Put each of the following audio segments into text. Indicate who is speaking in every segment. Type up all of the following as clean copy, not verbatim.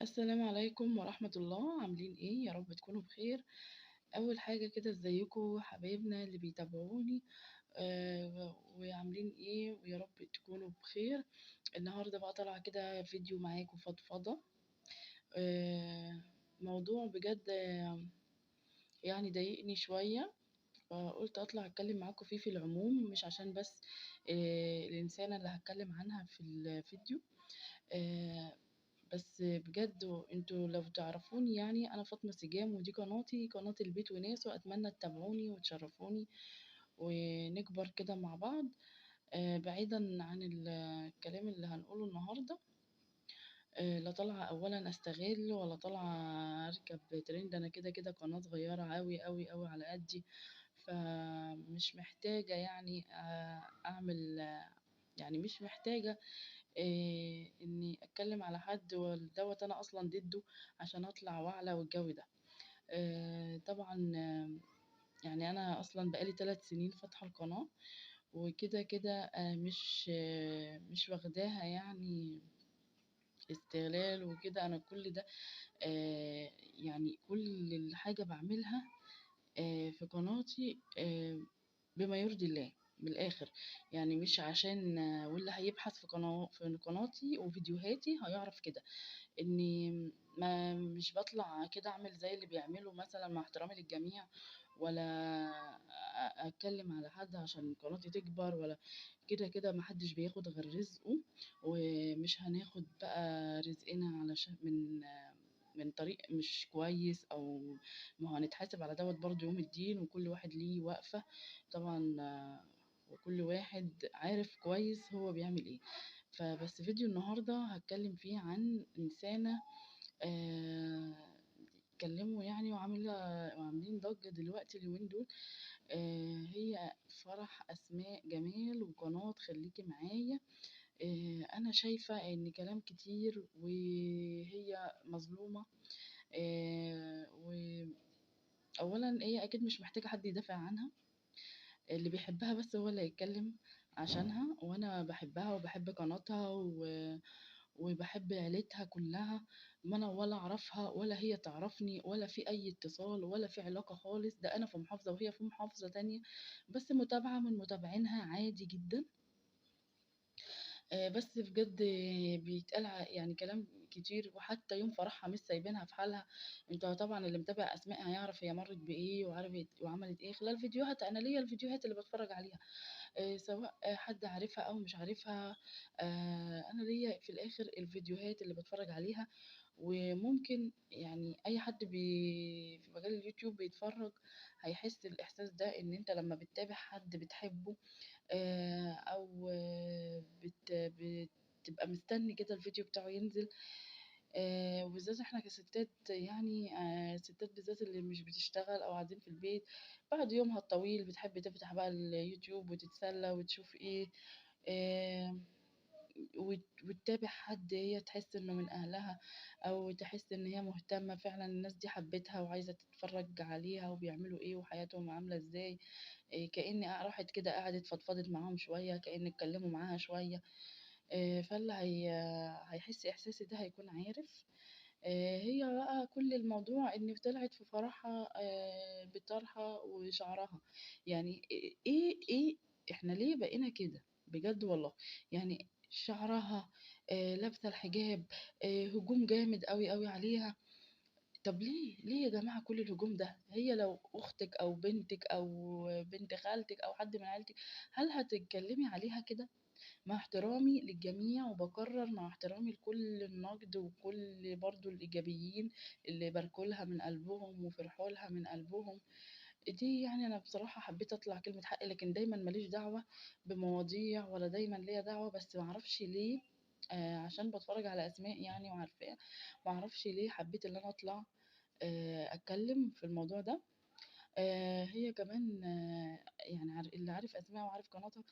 Speaker 1: السلام عليكم ورحمة الله، عاملين ايه؟ يا رب تكونوا بخير. اول حاجة كده، ازيكم حبايبنا اللي بيتابعوني؟ وعاملين ايه؟ ويا رب تكونوا بخير. النهاردة بقى طالعة كده فيديو معاكم فضفضة. آه موضوع بجد يعني ضايقني شوية، فقلت اطلع اتكلم معاكم فيه في العموم، مش عشان بس الانسانة اللي هتكلم عنها في الفيديو. آه بس بجد انتوا لو تعرفوني، يعني انا فاطمة سجام، ودي قناتي، قناة البيت وناس، واتمنى تتابعوني وتشرفوني ونكبر كده مع بعض. بعيدا عن الكلام اللي هنقوله النهاردة. لا طالعة اولا استغل، ولا طالعة اركب ترند. انا كده كده قناة صغيرة اوي اوي اوي على قدي، فمش محتاجة يعني اعمل، يعني مش محتاجة اني اتكلم على حد دوت انا اصلا ضده عشان اطلع واعلى والجو ده. طبعا يعني انا اصلا بقالي 3 سنين فاتحه القناه، وكده كده مش واخداها يعني استغلال وكده. انا كل ده يعني كل الحاجه بعملها في قناتي بما يرضي الله، من الاخر. يعني مش عشان واللي هيبحث في قناتي وفيديوهاتي هيعرف كده اني ما مش بطلع كده اعمل زي اللي بيعملوا مثلا، مع احترامي للجميع، ولا اتكلم على حد عشان قناتي تكبر، ولا كده كده محدش بياخد غير رزقه. ومش هناخد بقى رزقنا علشان من طريق مش كويس، او ما هو هنتحاسب على دوت برضه يوم الدين، وكل واحد ليه وقفة طبعا. وكل واحد عارف كويس هو بيعمل ايه. فبس فيديو النهاردة هتكلم فيه عن إنسانة آه، اتكلموا يعني وعاملين ضجة دلوقتي اليومين دول. هي فرح أسماء جمال، وقناة خليكي معايا. أنا شايفة إن كلام كتير وهي مظلومة. وأولا هي أكيد مش محتاجة حد يدافع عنها، اللي بيحبها بس هو اللي هيتكلم عشانها. وأنا بحبها وبحب قناتها وبحب عيلتها كلها. ما انا ولا اعرفها ولا هي تعرفني، ولا في اي اتصال ولا في علاقة خالص. ده انا في محافظة وهي في محافظة تانية، بس متابعة من متابعينها عادي جدا. بس بجد بيتقال يعني كلام كتير، وحتى يوم فرحها مش سايبينها في حالها. انت طبعا اللي متابع اسماء هيعرف هي مرت بايه وعرفت وعملت ايه خلال فيديوهات. انا ليا الفيديوهات اللي بتفرج عليها، سواء حد عارفها أو مش عارفها. أنا ليا في الآخر الفيديوهات اللي باتفرج عليها. وممكن يعني أي حد في مجال اليوتيوب بيتفرج هيحس الإحساس ده، إن أنت لما بتتابع حد بتحبه أو بتبقى مستني كده الفيديو بتاعه ينزل. وبالذات احنا كستات، يعني الستات بالذات اللي مش بتشتغل او قاعدين في البيت بعد يومها الطويل، بتحب تفتح بقى اليوتيوب وتتسلى وتشوف ايه. آه وتتابع حد هي تحس انه من اهلها، او تحس ان هي مهتمة فعلا، الناس دي حبتها وعايزة تتفرج عليها وبيعملوا ايه وحياتهم عاملة ازاي. كأني راحت كده قعدت فضفضت معاهم شوية، كأن اتكلموا معاها شوية. فاللي هيحس إحساسي ده هيكون عارف. هي بقى كل الموضوع إن طلعت في فرحها بطرحة وشعرها. يعني إيه إحنا ليه بقينا كده؟ بجد والله. يعني شعرها، لابسة الحجاب، هجوم جامد قوي قوي عليها. طب ليه يا جماعة كل الهجوم ده؟ هي لو أختك أو بنتك أو بنت خالتك أو حد من عيلتك، هل هتتكلمي عليها كده؟ مع احترامي للجميع، وبكرر مع احترامي لكل النقد وكل برضو الإيجابيين اللي باركولها من قلبهم وفرحوا لها من قلبهم. دي يعني أنا بصراحة حبيت أطلع كلمة حق، لكن دايما ماليش دعوة بمواضيع، ولا دايما ليا دعوة، بس معرفش ليه. عشان بتفرج على أسماء يعني وعارفاه. معرفش ليه حبيت إن أنا أطلع أتكلم في الموضوع ده. هي كمان يعني اللي عارف أسماء وعارف قناتها،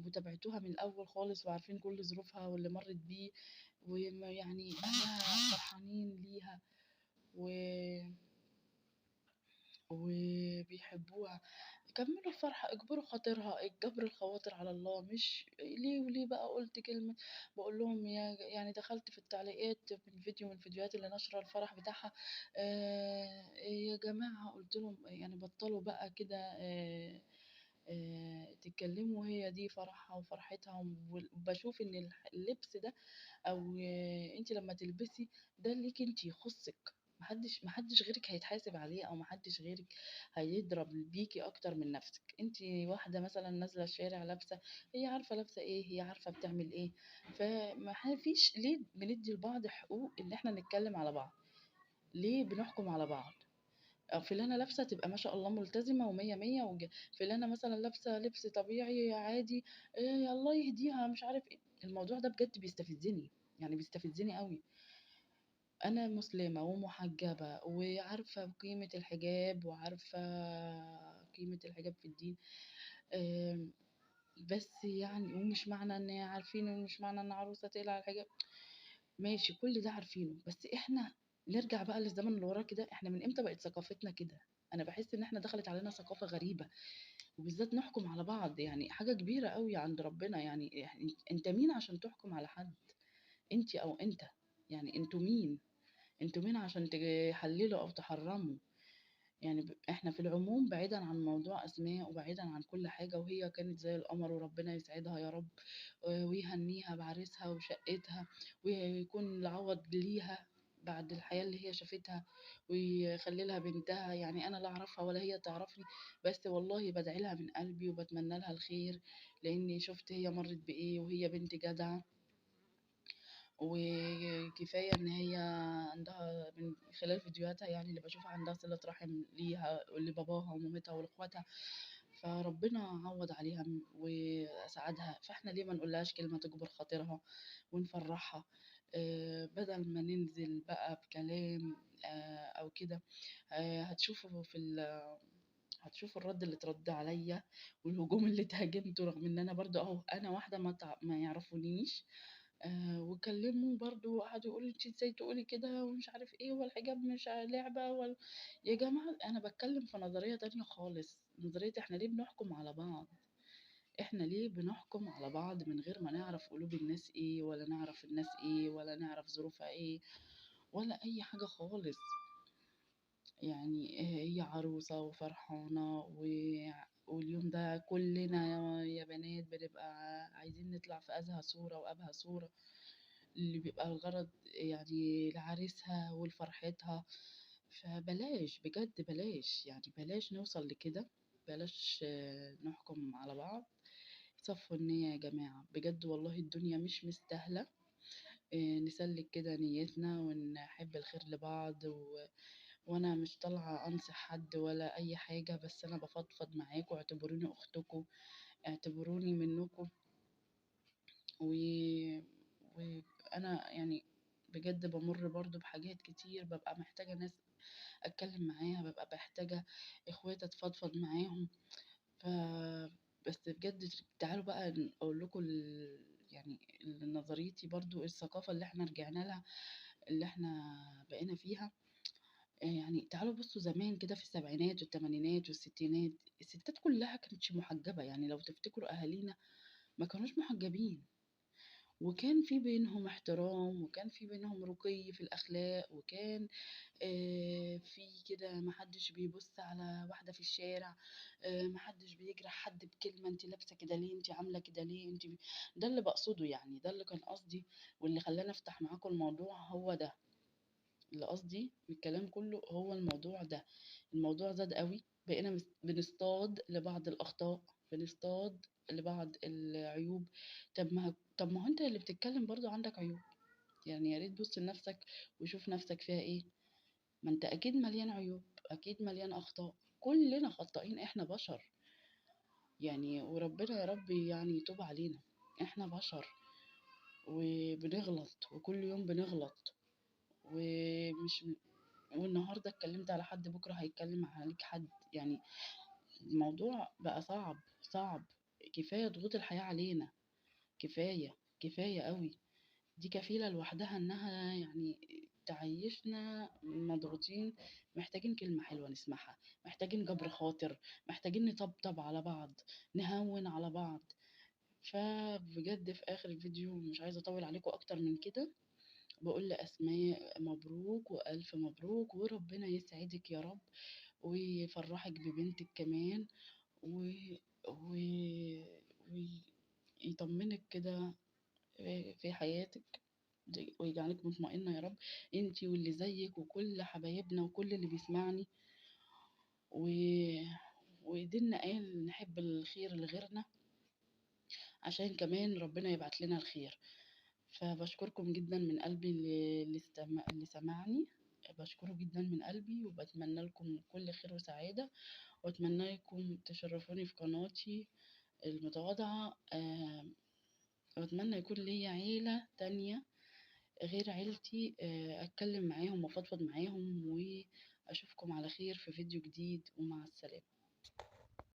Speaker 1: وتابعتوها من الأول خالص وعارفين كل ظروفها واللي مرت بيه. ويعني أهلها فرحانين ليها و... وبيحبوها. كمّلوا الفرحة، اجبروا خاطرها، جبر الخواطر على الله، مش ليه وليه بقى قُلت كلمة. باقول لهم يعني دخلت في التعليقات من فيديو من الفيديوهات اللي ناشرة الفرح بتاعها. يا جماعة قُلت لهم يعني بطّلوا بقى كده تتكلموا، هي دي فرحها وفرحتها، وباشوف إن اللبس ده أو أنتِ لمّا تلبسي ده ليكِ أنتِ يخُصِّك، ما حدش غيرِك هيتحاسب عليه، أو ما حدش غيرِك هيضرب بيكِ أكتر من نَفْسِك. أنتِ واحدة مثلًا نازلة الشارع لابسة، هي عارفة لابسة إيه، هي عارفة بتعمل إيه، فما فيش ليه بندّي لبعض حقوق إن إحنا نتكلم على بعض، ليه بنحكم على بعض؟ فلانة لابسة تبقى ما شاء الله ملتزمة ومِيَّة، مِيَّة فلانة مثلًا لابسة لبس طبيعي عادي، الله يهديها مش عارف إيه. الموضوع ده بجد بيستفزني، يعني بيستفزني أوي. أنا مسلمة ومحجبة وعارفة قيمة الحجاب، وعارفة قيمة الحجاب في الدين. آمم، بس يعني ومش معنى إن عارفين، ومش معنى إن عروسة تقلع الحجاب، ماشي كل ده عارفينه، بس إحنا نرجع بقى للزمن اللي وراه كده، إحنا من إمتى بقت ثقافتنا كده؟ أنا باحس إن إحنا دخلت علينا ثقافة غريبة، وبالذات نحكم على بعض، يعني حاجة كبيرة أوي عند ربنا، يعني أنت مين عشان تحكم على حد؟ أنتِ أو أنت، يعني أنتم مين؟ أنتم مين عشان تحلّلوا أو تحرّموا؟ يعني إحنا في العموم بعيدًا عن موضوع أسماء وبعيدًا عن كل حاجة، وهي كانت زي القمر وربنا يسعدها يا رب، ويهنّيها بعريسها وشقتها، ويكون العوض ليها بعد الحياة اللي هي شافتها، ويخلّي لها بنتها. يعني أنا لا أعرفها ولا هي تعرفني، بس والله بادعي لها من قلبي وباتمنى لها الخير، لإني شُفت هي مرّت بإيه، وهي بنت جدعة. وكفاية إن هي عندها من خلال فيديوهاتها، يعني اللي باشوفها عندها صلة رحم ليها ولباباها ومامتها ولأخواتها، فربنا عوّض عليها وأسعدها. فإحنا ليه ما نقولهاش كلمة تجبر خاطرها ونفرّحها، بدل ما ننزل بقى بكلام أو كده. هتشوفوا هتشوفوا الرَد اللي اترَد عليّا، والهجوم اللي اتهاجمته، رغم إن أنا برضه أهو أنا واحدة ما يعرفونيش. وكلّموا برضه وقعدوا يقولوا أنتِ إزاي تقولي كده ومش عارف إيه، هو الحجاب مش لعبة يا جماعة أنا باتكلّم في نظرية تانية خالص، نظرية إحنا ليه بنحكم على بعض؟ إحنا ليه بنحكم على بعض من غير ما نعرف قلوب الناس إيه، ولا نعرف الناس إيه، ولا نعرف ظروفها إيه، ولا أي حاجة خالص. يعني هي عروسة وفرحانة واليوم ده كلّنا يا بنات بنبقى عايزين نطلع في أزهى صورة وأبهى صورة، اللي بيبقى الغرض يعني لعريسها ولفرحتها. فبلاش بجد بلاش، يعني بلاش نوصل لكده، بلاش نحكم على بعض. صفوا النية يا جماعة، بجد والله الدنيا مش مستاهلة. نسلك كده نيتنا ونحب الخير لبعض وانا مش طالعة انصح حد ولا اي حاجة، بس انا بفضفض معاكم، اعتبروني اختكم، اعتبروني منكم. و... وأنا يعني بجد بامُر برضه بحاجات كتير، بابقى محتاجة ناس أتكلّم معاها، بابقى محتاجة إخوات أتفضفض معاهم. ف بس بجد تعالوا بقى أقول لكم يعني نظريتي برضه، الثقافة اللي إحنا رجعنا لها، اللي إحنا بقينا فيها. يعني تعالوا بصوا زمان كده في السبعينات والتمانينات والستينات، الستات كلّها كانتش محجبة، يعني لو تفتكروا أهالينا ما كانوش محجبين. وكان في بينهم احترام، وكان في بينهم رقي في الأخلاق، وكان في كده ما حدش بيبُص على واحدة في الشارع، ما حدش بيجرح حد بكلمة أنتِ لابسة كده ليه، أنتِ عاملة كده ليه، ده اللي باقصده يعني، ده اللي كان قصدي، واللي خلّاني أفتح معاكم الموضوع هو ده. اللي قصدي من الكلام كله هو الموضوع ده. الموضوع زاد أوي، بقينا بنصطاد لبعض الأخطاء، بنصطاد لبعض العيوب. طب ما هو أنت اللي بتتكلم برضه عندك عيوب، يعني يا ريت تبُص لنفسك وشوف نفسك فيها إيه. ما أنت أكيد مليان عيوب، أكيد مليان أخطاء، كلنا خطّائين، إحنا بشر يعني، وربنا يا رب يعني يتوب علينا. إحنا بشر وبنغلط، وكل يوم بنغلط، ومش والنهارده اتكلمت على حد بكرة هيتكلم عليك حد، يعني الموضوع بقى صعب، صعب. كفاية ضغوط الحياة علينا، كفاية، كفاية أوي. دي كفيلة لوحدها إنها يعني عيشنا مضغوطين، محتاجين كلمة حلوة نسمعها، محتاجين جبر خاطر، محتاجين نطبطب على بعض، نهون على بعض. فبجد في آخر الفيديو مش عايزة أطول عليكم أكتر من كده، بقول لأسماء مبروك وألف مبروك، وربنا يسعدك يا رب ويفرحك ببنتك كمان، و... و... ويطمنك كده في حياتك، ويجعلك مطمئنة يا رب، انتي واللي زيك وكل حبايبنا وكل اللي بيسمعني. و... وديننا قال نحب الخير لغيرنا عشان كمان ربنا يبعت لنا الخير. فبشكركم جدا من قلبي اللي سمعني، بشكره جدا من قلبي، وبتمنى لكم كل خير وسعادة، واتمنى لكم تشرفوني في قناتي المتواضعة. واتمنى يكون ليا عيلة تانية غير عيلتي، اتكلم معاهم وافضفض معاهم، واشوفكم على خير في فيديو جديد، ومع السلامة.